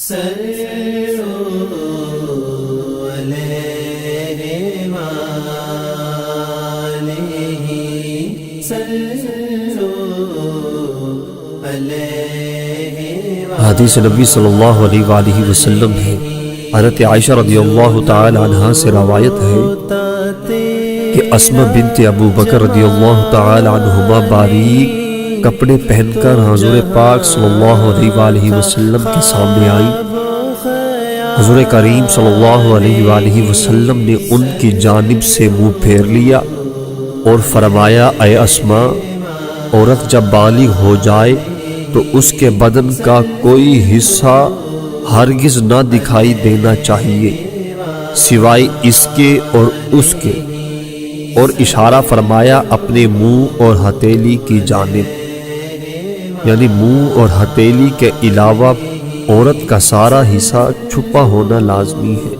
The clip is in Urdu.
حدیث نبی صلی اللہ علیہ وآلہ وسلم ہے، حضرت عائشہ رضی اللہ تعالی عنہا سے روایت ہے کہ اسماء بنت ابو بکر رضی اللہ تعالی عنہما باریک کپڑے پہن کر حضور پاک صلی اللہ علیہ وآلہ وسلم کے سامنے آئیں۔ حضور کریم صلی اللہ علیہ وآلہ وسلم نے ان کی جانب سے منہ پھیر لیا اور فرمایا، اے اسماء، عورت جب بالغ ہو جائے تو اس کے بدن کا کوئی حصہ ہرگز نہ دکھائی دینا چاہیے سوائے اس کے اور اس کے، اور اشارہ فرمایا اپنے منہ اور ہتھیلی کی جانب، یعنی منہ اور ہتھیلی کے علاوہ عورت کا سارا حصہ چھپا ہونا لازمی ہے۔